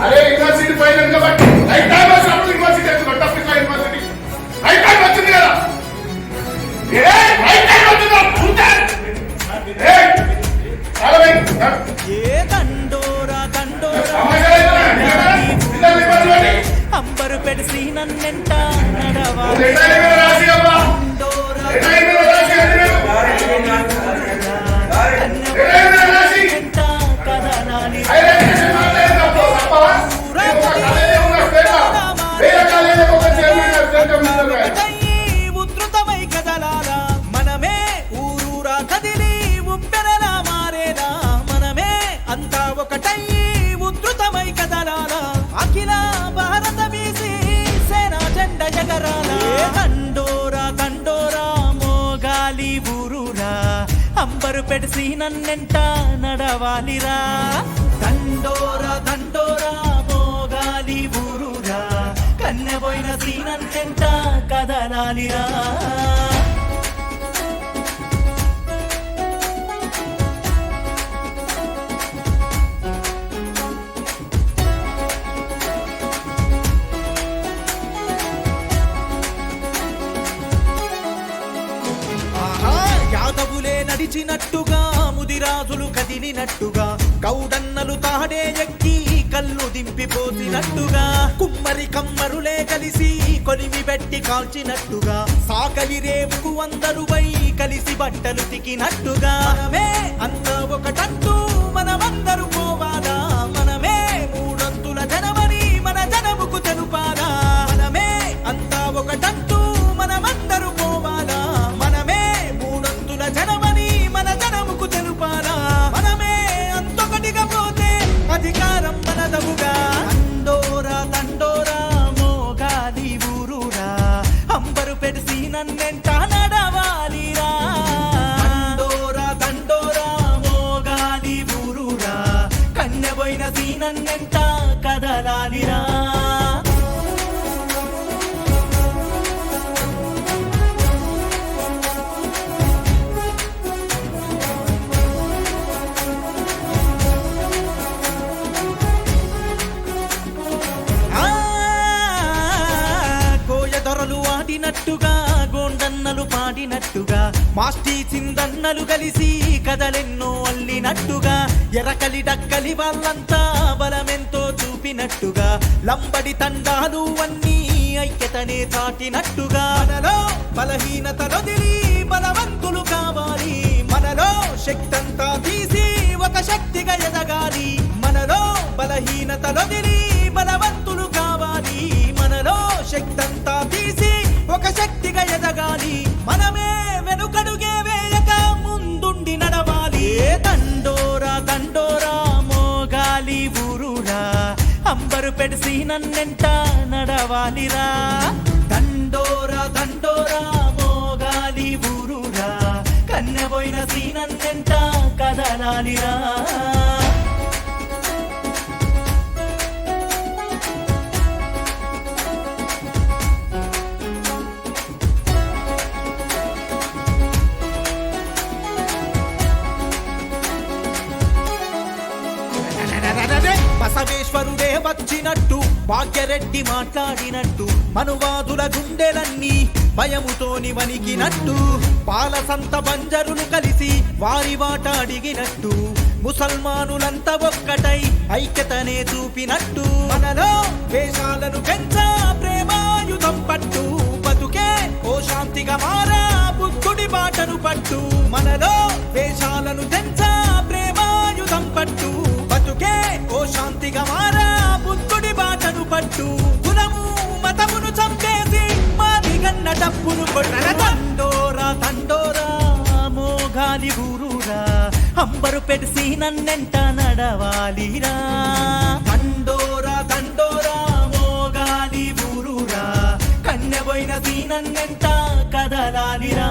అరే యూనివర్సిటీ పోయినాక యూనివర్సిటీ వచ్చింది కదా అంబరు పెడిసి నన్నెంట నడవాలి ఉధృతమై కదలాలా మనమే ఊరూరా కదిలి ఉప్పెనలా మారేలా మనమే అంతా ఒకటై ఉధృతమై కదలాలా అఖిల భారత వీసి సేనా జెండ ఎగరాలా దండోరా దండోరా మోగాలి ఊరూరా అంబరు పెడిసి నన్నెంట నడవాలిరా దండోరా దండోరా మోగాలి ఊరూరా కన్నెపోయిన సీనంటెంట కదలాలిరా యాదవులే నడిచినట్టుగా ముదిరాజులు కదిలినట్టుగా గౌడన్నలు తాడే ఎక్కి కళ్ళు దింపిపోసినట్టుగా కుమ్మరి కమ్మరులే కలిసి కొలిమి పెట్టి కాల్చినట్టుగా సాకలి రేవుకు అందరు వై కలిసి బట్టలు తికినట్టుగా మనమే అంత ఒకటంటూ మనమందరూ పోవాలా మనమే మూడొంతుల జనమని మన జనముకు తెలుపాలా మనమే అంతా ఒకటంటూ మనమందరూ పోవాలా మనమే మూడొంతుల జనమని మన జనముకు తెలుపాలా మనమే అంతొకటిగా పోతే అధికారం మనదవుగా దండోరా దండోరా మోగాలి ఊరూరా అంబరు పెడిసి నన్నెంట నడవాలిరా దండోరా దండోరా మోగాలి ఊరూరా కన్నెపోయిన సీనన్నెంట కదలాలిరా ఆడినట్టుగా గోండన్నలు పాడినట్టుగా మాస్టీ చిందన్నలు కలిసి కథలెన్నో అల్లినట్టుగా ఎరకలి డక్కలి వాళ్ళంతా బలమెంతో చూపినట్టుగా లంబడి తండాలు అన్నీ ఐక్యతనే చాటినట్టుగా మనలో బలహీనతలొదిలి బలవంతులు కావాలి మనలో శక్తంతా తీసి ఒక శక్తిగా ఎదగాలి మనలో బలహీనతలొదిలి బలవంతులు కావాలి మనలో శక్తంతా తీసి ఒక శక్తిగా ఎదగాలి మనమే వెనుకడుగే వేయక ముందుండి నడవాలి దండోరా దండోరా మోగాలి ఊరూరా అంబరు పెడిసి నన్నెంట నడవాలిరా దండోరా దండోరా మోగాలి ఊరూరా కన్నెపోయిన సీనన్నెంట కదలాలిరా బసవేశ్వరుడే వచ్చినట్టు భాగ్యరెడ్డి మాట్లాడినట్టు మనువాదుల గుండెలన్నీ భయముతోని వణికినట్టు పాలసంత బంజరులు కలిసి వారి వాట అడిగినట్టు ముసల్మానులంతా ఒక్కటై ఐక్యతనే చూపినట్టు మనలో వేషాలను పెంచా ప్రేమాయుధం పట్టు బతుకే ఓ శాంతిగా మారా బుద్ధుడి బాటను పట్టు మనలో వేషాలను తెంచా ప్రేమాయుధం పట్టు బతుకే ఓ శాంతిగా మారా బుద్ధుడి బాటను పట్టు కులము మతమును చంపేసి మాదిగన్న డప్పును కొట్ట దండోరా దండోరా మోగాలి ఊరూరా అంబరు పెడిసి నన్నెంట నడవాలిరా దండోరా దండోరా మోగాలి ఊరూరా కన్నెపోయిన సీనన్నెంట కదలాలిరా